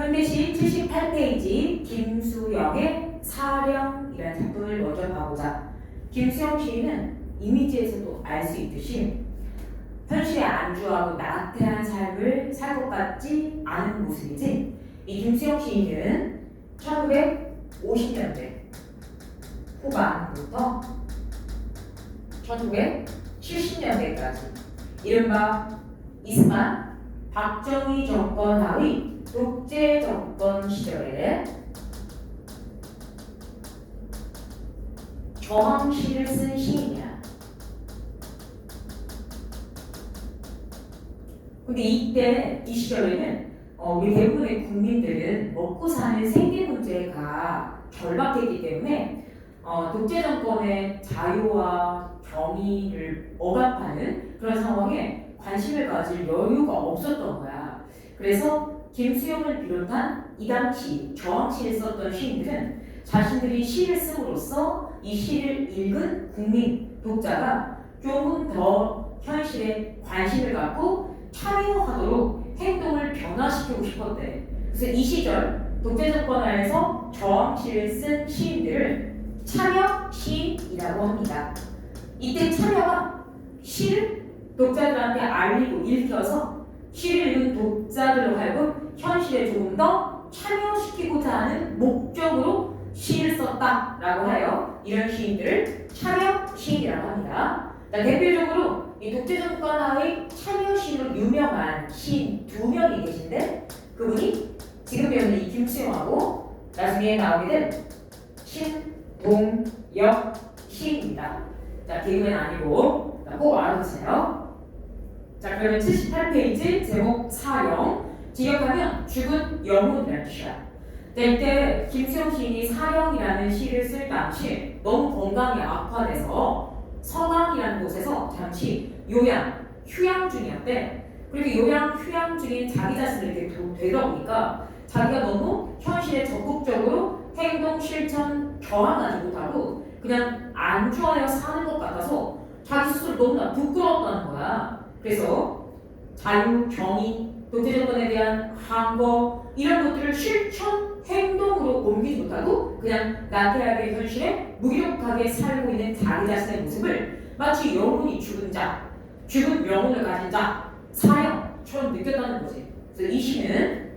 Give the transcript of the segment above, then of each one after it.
현대시 78페이지 김수영의 사령이라는 작품을 먼저 봐보자. 김수영 시인은 이미지에서도 알 수 있듯이 현실에 안주하고 나태한 삶을 살 것 같지 않은 모습이지. 이 김수영 시인은 1950년대 후반부터 1970년대까지 이른바 이승만, 박정희 정권 하의 독재 정권 시절에 저항시를 쓴 시인이야. 근데 이때 이 시절에는 우리 대부분의 국민들은 먹고 사는 생계 문제가 절박했기 때문에 독재 정권의 자유와 정의를 억압하는 그런 상황에 관심을 가질 여유가 없었던 거야. 그래서 김수영을 비롯한 이 당시 저항시를 썼던 시인들은 자신들이 시를 씀으로써 이 시를 읽은 국민, 독자가 조금 더 현실에 관심을 갖고 참여하도록 행동을 변화시키고 싶었대. 그래서 이 시절 독재 정권 안에서 저항시를 쓴 시인들을 참여 시인이라고 합니다. 이때 참여가 시를 독자들한테 알리고 읽혀서 시를 읽은 독자들로 하여금 현실에 조금 더 참여시키고자 하는 목적으로 시를 썼다라고 하여 이런 시인들을 참여 시인이라고 합니다. 대표적으로 이 독재 정권 하의 참여 시인으로 유명한 시인 두 명이 계신데 그분이 지금 배우는 이 김수영하고 나중에 나오게 된 신동엽 시인입니다. 자, 개그맨 아니고 꼭 알아두세요. 자, 그러면 78페이지 제목 사령. 직역하면 죽은 영혼이라는 뜻이야. 이때 김수영 시인이 사령이라는 시를 쓸 당시 너무 건강이 악화돼서 서강이라는 곳에서 잠시 요양, 휴양 중이었대. 그리고 요양, 휴양 중인 자기 자신을 이렇게 되다 보니까 자기가 너무 현실에 적극적으로 행동, 실천, 저항하지 못하고 그냥 안주하여 사는 것 같아서 자기 스스로 너무나 부끄러웠다는 거야. 그래서 자유, 정의, 독재 정권에 대한 항거 이런 것들을 실천, 행동으로 옮기지 못하고 그냥 나태하게 현실에 무기력하게 살고 있는 자기 자신의 모습을 마치 영혼이 죽은 자, 죽은 영혼을 가진 자, 사형처럼 느꼈다는 거지. 그래서 이 시는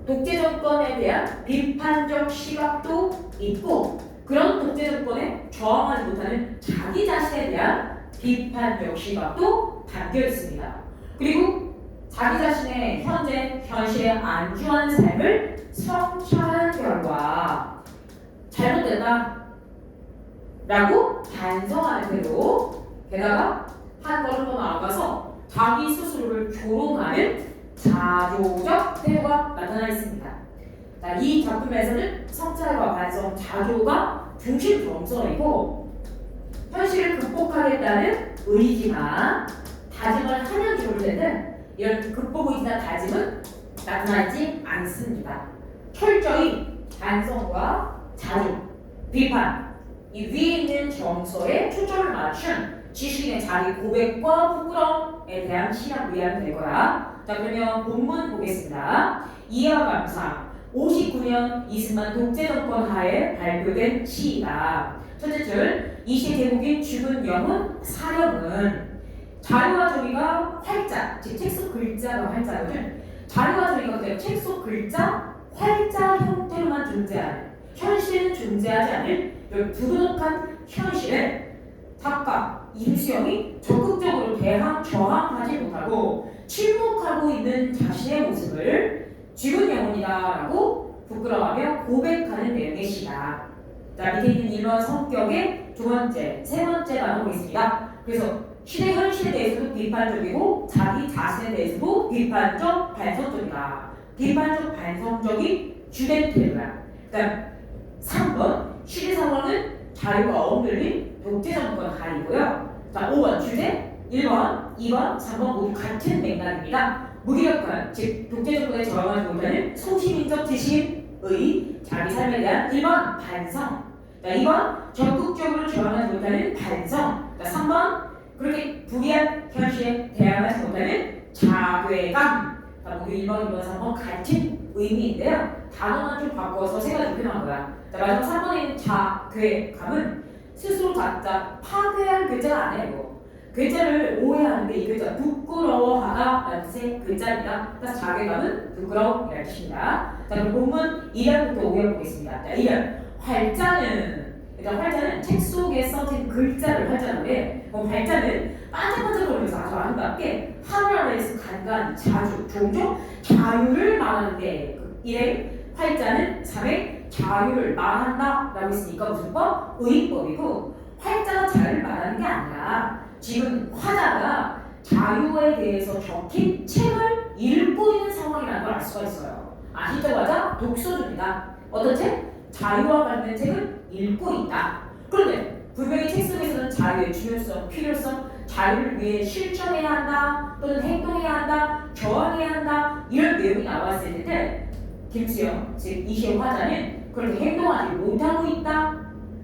독재 정권에 대한 비판적 시각도 있고 그런 독재 정권에 저항하지 못하는 자기 자신에 대한 비판적 시각도 담겨 있습니다. 그리고 자기 자신의 현실에 안주한 삶을 성찰한 결과 잘못됐다 라고 반성하는 태도, 게다가 한 걸음 더 나아가서 자기 스스로를 조롱하는 자조적 태도가 나타나 있습니다. 자, 이 작품에서는 성찰과 반성, 자조가 중심 정서이고 현실을 극복하겠다는 의지나 다짐을 하면 좋을 텐데 이런 극복 의지나 다짐은 나타나지 않습니다. 철저히 반성과 자조, 비판, 이 위에 있는 정서에 초점을 맞춘 지식인의 자기 고백과 부끄러움에 대한 시랑 이해하면 될 거야. 자, 그러면 본문 보겠습니다. 이해와 감상 59년 이승만 독재 정권 하에 발표된 시이다. 첫째 줄, 이 시의 제목인 죽은 영혼 사령은 자유와 정의가 활자, 즉 책 속 글자가 활자거든. 자유와 정의가 그대로 책 속 글자, 활자 형태로만 존재하는, 현실에는 존재하지 않는 이런 부도덕한 현실에 작가 임수영이 적극적으로 저항하지 못하고 침묵하고 있는 자신의 모습을 죽은 영혼이다라고 부끄러워하며 고백하는 내용의 시다. 자, 밑에 있는 이런 성격의 두 번째, 세 번째 나눠보겠습니다. 그래서 시대 현실에 대해서도 비판적이고 자기 자신에 대해서도 비판적 반성적이다. 비판적 반성적인 주된 태도야. 그러니까 3번 시대 상황은 자유가 억눌린 독재 정권 하이고요. 자, 5번 주제 1번, 2번, 3번 모두 같은 맥락입니다. 무기력한, 즉 독재 정권에 저항하지 못하는 소시민적 지식의 자기 삶에 대한 1번 반성. 자, 2번 적극적으로 저항하지 못하는 반성. 자, 3번 그렇게 불이한 현실에 대항하지 못하는 자괴감. 모두 1번, 2번, 3번 같은 의미인데요. 단어만 좀 바꿔서 세 가지 표현한 거야. 자, 마지막 3번에 있는 자괴감은 스스로 자자 파괴한 글자가 아니에요. 글자를 오해하는데 이 글자 부끄러워하다 라는 뜻의 글자입니다. 그래서 자괴감은 부끄러움이라는 뜻입니다. 자, 그럼 본문 1연부터 5연 보겠습니다. 자, 1연 활자는 일단 활자는 책 속에 써진 글자를 활자라고 해. 그럼 활자는 반짝반짝거리면서 아주 아름답게 하늘 아래에서 간간히 자주 종종 자유를 말하는데 이래 활자는 3의 자유를 말한다 라고 했으니까 무슨 법? 의법이고 활자가 자유를 말하는 게 아니라 지금 화자가 자유에 대해서 적힌 책을 읽고 있는 상황이라는 걸 알 수가 있어요. 아시자마자 독서중이다. 어떤 책? 자유와 관련된 책을 읽고 있다. 그런데 분명히 책 속에서는 자유의 중요성, 필요성, 자유를 위해 실천해야 한다 또는 행동해야 한다, 저항해야 한다 이런 내용이 나왔을 텐데 김수영, 즉 이시의 화자는 그렇게 행동하지 못하고 있다.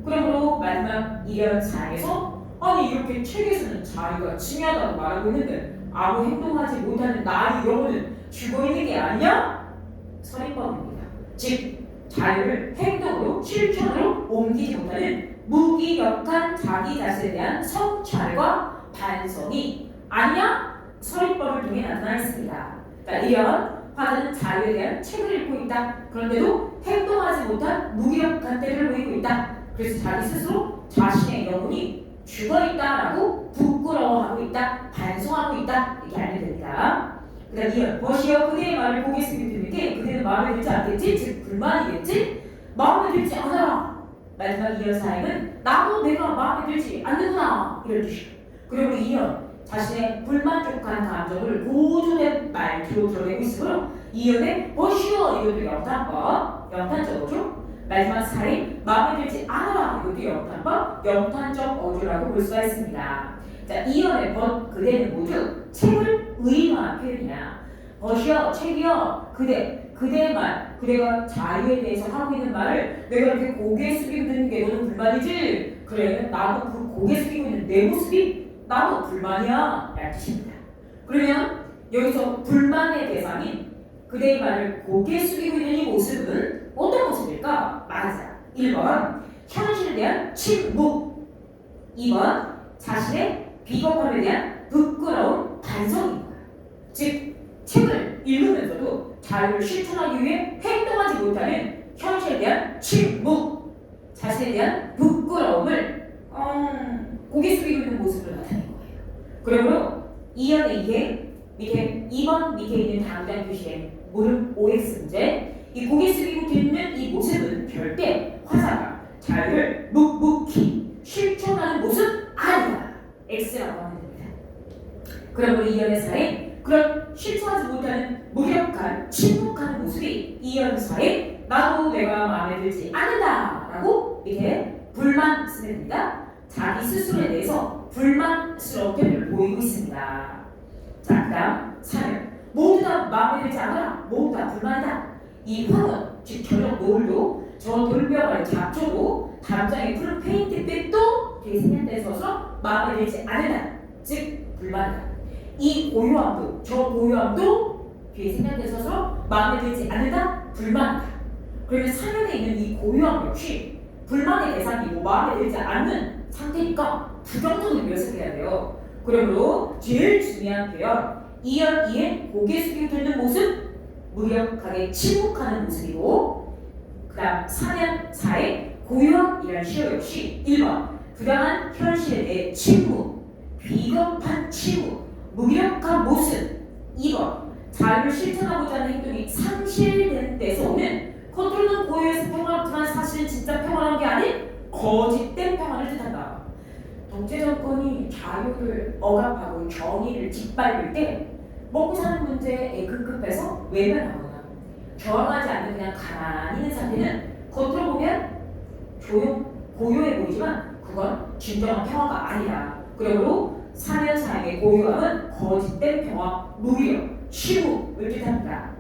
그러므로 마지막 2연 4에서 아니 이렇게 책에서는 자유가 중요하다고 말하고 있는데 아무 행동하지 못하는 나의 영혼은 죽어있는 게 아니냐? 선임법입니다. 즉 자유를 행동으로 실천으로 옮기지 못하는 무기력한 자기 자신에 대한 성찰과 반성이 아니냐? 서리법을 통해 나타나 있습니다. 자, 1연 화자는 자유에 대한 책을 읽고 있다. 그런데도 행동하지 못한 무기력한 때를 보이고 있다. 그래서 자기 스스로 자신의 영혼이 죽어있다라고 부끄러워하고 있다, 반성하고 있다 이렇게 알면 됩니다. 그 다음 2연 버시어 그대의 말을 고개 숙여 듣는 게 그대는 마음에 들지 않겠지? 즉 불만이겠지? 마음에 들지 않아라. 마지막 2연 사행은 나도 내가 마음에 들지 않는구나 이런 뜻이에요. 그리고 2연 자신의 불만족한 감정을 고조된 말투로 드러내고 있으므로 2연의 버시어 이것도 영탄법, 영탄적어죠. 마지막 4인 마음에 들지 않아라 이것도 영탄법, 영탄적 어조라고 볼 수가 있습니다. 자, 2연의 그대는 모두 책을 의인화한 표현이야. 버시어, 책이여, 그대의 말, 그대가 자유에 대해서 하고 있는 말을 내가 이렇게 고개 숙이고 듣는 게 너는 불만이지? 그래, 나도 그 고개 숙이고 있는 내 모습이 나도 불만이야 라는 뜻입니다. 그러면 여기서 불만의 대상인 그대의 말을 고개 숙이고 있는 이 모습은 어떤 모습일까? 맞아. 1번 현실에 대한 침묵, 2번 자신의 비겁함에 대한 부끄러운 반성인 거야. 즉 책을 읽으면서도 자유를 실천하기 위해 행동하지 못하는 현실에 대한 침묵, 자신에 대한 부끄러움을 고개 숙이고 있는 모습으로 나타낸 거예요. 그러므로 2연의 2에 밑에 2번 밑에 있는 당장 표시된 무릎 OX 문제, 이 고개 숙이고 듣는 이 모습은 절대 화자가 자유를 묵묵히 실천하는 모습 아니다. X라고 하면 됩니다. 그러므로 2연의 4에 그런 실천하지 못하는 무력한 침묵하는 모습이 2연 4에 나도 내가 마음에 들지 않는다 라고 밑에 불만 쓰면 됩니다. 자기 스스로에 대해서 불만스럽게 보이고 있습니다. 자, 그 다음 3연 모두 다 마음에 들지 않아라. 모두 다 불만이다. 이 황은 즉 저녁 노을도 저 돌벼가를 잡초도 담장에 푸른 페인트빛도 되게 생략돼 있어서 마음에 들지 않는다. 즉 불만이다. 이 고요함도 저 고요함도 뒤에 생략돼 있어서 마음에 들지 않는다. 불만이다. 그러면 사면에 있는 이 고요함 역시 불만의 대상이고 마음에 들지 않는 상태니까 부정적으로 묘사해야 돼요. 그러므로 제일 중요한 표현 2연 2에 고개 숙이고 듣는 모습, 무력하게 침묵하는 모습이고, 그 다음 4연 4에 고요함이라는 시어 역시 1번 부당한 현실에 대해 침묵, 비겁한 침묵, 무력한 모습. 2번 자유를 실천하고자 하는 행동이 상실된 데서 오는 겉으로는 고요해서 평화롭지만 사실은 진짜 평화로운 게 아닌 거짓된 평화를 뜻한다. 독재 정권이 자유를 억압하고 정의를 짓밟을 때 먹고 사는 문제에 급급해서 외면하거나 저항하지 않는 그냥 가만히 있는 상태는 겉으로 보면 고요해 보이지만 그건 진정한 평화가 아니다. 그러므로 4년 사이의 고요함은 거짓된 평화, 무력, 침묵을 뜻합니다.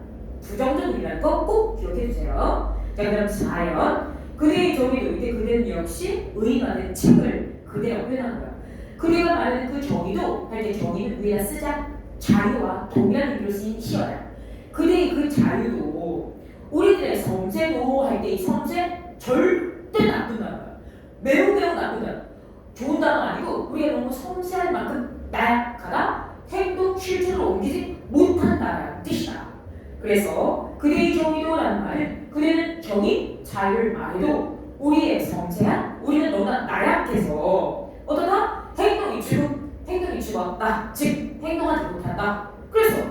부정적이라는 거 꼭 기억해주세요. 자, 그럼 4연 그대의 정의도 이때 그대는 역시 의인화된 책을 그대라고 표현한 거야. 그대가 말하는 그 정의도 할 때 정의는 위에다 쓰자 자유와 동일한 의미로 쓰인 시어다. 그대의 그 자유도 우리들의 섬세도 할 때 이 섬세 절대 나쁜 단어야. 매우 나쁜 단어. 좋은 단어 아니고 우리가 너무 섬세할 만큼 나약하다. 행동 실체로 옮기지 못한다라는 뜻이다. 그래서 그대의 정의도라는 말은 그대는 정의, 자유를 말해도 우리의 섬세한 우리는 너무나 나약해서 어떠다? 행동이 죽었다. 즉 행동하지 못한다. 그래서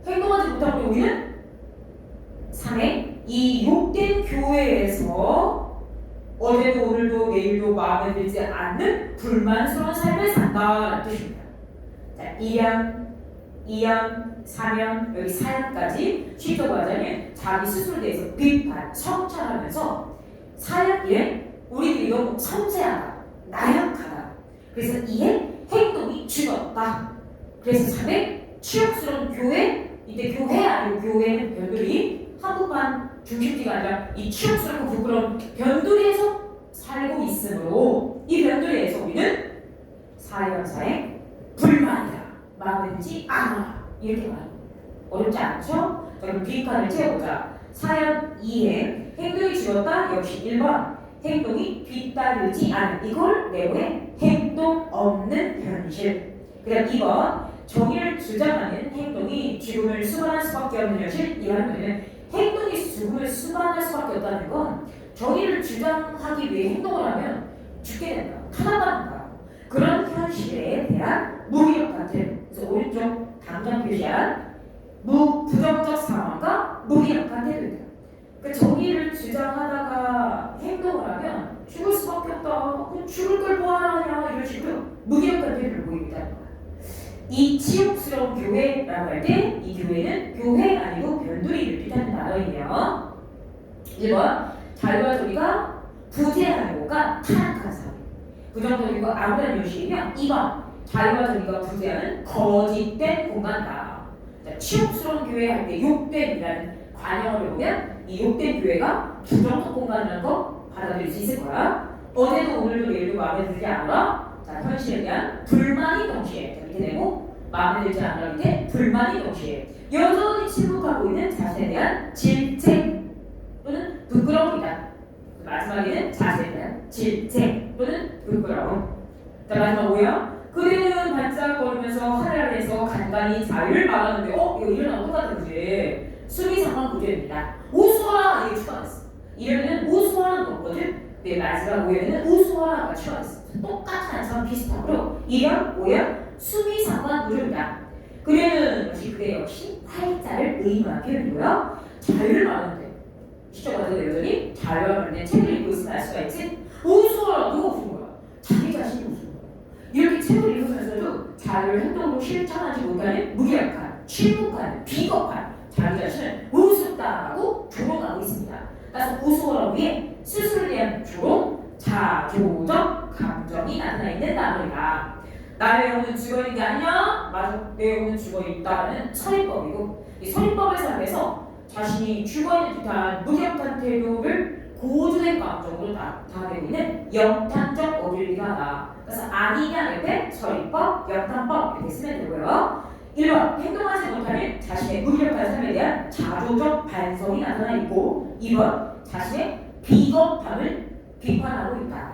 행동하지 못하고 우리는 3회 이 욕된 교회에서 어제도 오늘도 내일도 마음에 들지 않는 불만스러운 삶을 산다는 뜻입니다. 자, 2연, 3연, 여기 4연까지 쉽게 말하자면 자기 스스로에 대해서 비판, 성찰하면서 4연 1에 우리들이 너무 섬세하다, 나약하다. 그래서 2에 행동이 죽었다. 그래서 3에 치욕스러운 교회, 이때 교회 아니고 교회는 변두리, 한국판 중심지가 아니라 이 치욕스럽고 부끄러운 변두리에서 살고 있으므로 이 변두리에서 우리는 4연사에 불만이다. 마음에 들지 않아. 이렇게 말합니다. 어렵지 않죠? 자, 그럼 뒷칸을 채워보자. 4연 2에 행동이 죽었다. 역시 1번 행동이 뒤따르지 않은 이걸 내보내 행동 없는 현실. 그 다음 2번 정의를 주장하는 행동이 죽음을 수반할 수밖에 없는 현실. 이 말은 행동이 죽음을 수반할 수밖에 없다는 건 정의를 주장하기 위해 행동을 하면 죽게 된다. 타락한다. 그런 현실에 대한 무기력 같은, 그래서 오른쪽 당장 표시한 부정적 상황과 무기력한 태도입니다. 그러니까 정의를 주장하다가 행동을 하면 죽을 수밖에 없다. 죽을 걸 뭐하냐 이런 식으로 무기력한 태도를 보이고 있다는 거야. 이 치욕스러운 교회라고 할 때 이 교회는 교회 아니고 변두리를 뜻하는 단어이며 1번 자유와 정의가 부재하는 곳과 타락한 사회. 부정적이고 아무런 요식이며 2번 자유와 정의가 부재하는 거짓된 공간이다. 자, 치욕스러운 교회 할 때 욕됨이라는 관형을 보면 이 욕된 교회가 부정적 공간이라는 거 받아들일 수 있을 거야. 어제도 오늘도 내일도 마음에 들지 않아. 자, 현실에 대한 불만이 동시에 밑에 내고 마음에 들지 않아 밑에 불만이 동시에 여전히 침묵하고 있는 자신에 대한 질책 또는 부끄러움이다. 마지막에는 자신에 대한 질책 또는 부끄러움. 자, 마지막 5요. 그대는 반짝거리면서 하늘 아래에서 간간히 자유를 말하는데 이거 이런 똑같은 거지. 수미 상황 구조입니다. 우수하라 이게 추가됐어. 이러면 우수하라는 거거든. 네, 마지막 5연에는 우수하라가 추가됐어. 똑같은 안처럼 비슷하므로 2연, 5연 수미 상관 구조입니다. 그대는 그대 역시 활자를 의미한 표현이고요. 자유를 말하는데 시청자들 여전히 자유와 관련된 책을 읽고 있으면 알 수가 있지. 우수하라 누가 웃은 거야? 자기 자신이 웃은 거야. 이렇게 책을 읽으면서도 자유를 행동으로 실천하지 못하는 무기력한, 침묵한, 비겁한 자기 자신을 우습다라고 조롱하고 있습니다. 따라서 우수어라 위에 스스로에 대한 조롱, 자조적 감정이 나타나 있는 단어이다. 나의 영혼은 죽어있는 게 아니냐? 맞아, 내 영혼은 죽어있다는 선입법이고 이 선입법에서 하면서 자신이 죽어있는 듯한 무력한 태도를 고조된 감정으로 나타내고 있는 영탄적 어휘가 하다. 그래서 아니냐 옆에 선입법, 영탄법 이렇게 쓰면 되고요. 1번 행동하지 못하는 자신의 무기력한 삶에 대한 자조적 반성이 나타나 있고 2번 자신의 비겁함을 비판하고 있다.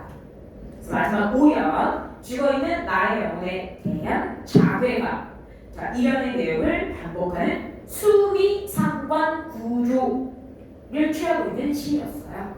마지막 5연 죽어있는 나의 영혼에 대한 자괴감. 자, 이련의 내용을 반복하는 수미 상관 구조를 취하고 있는 시였어요.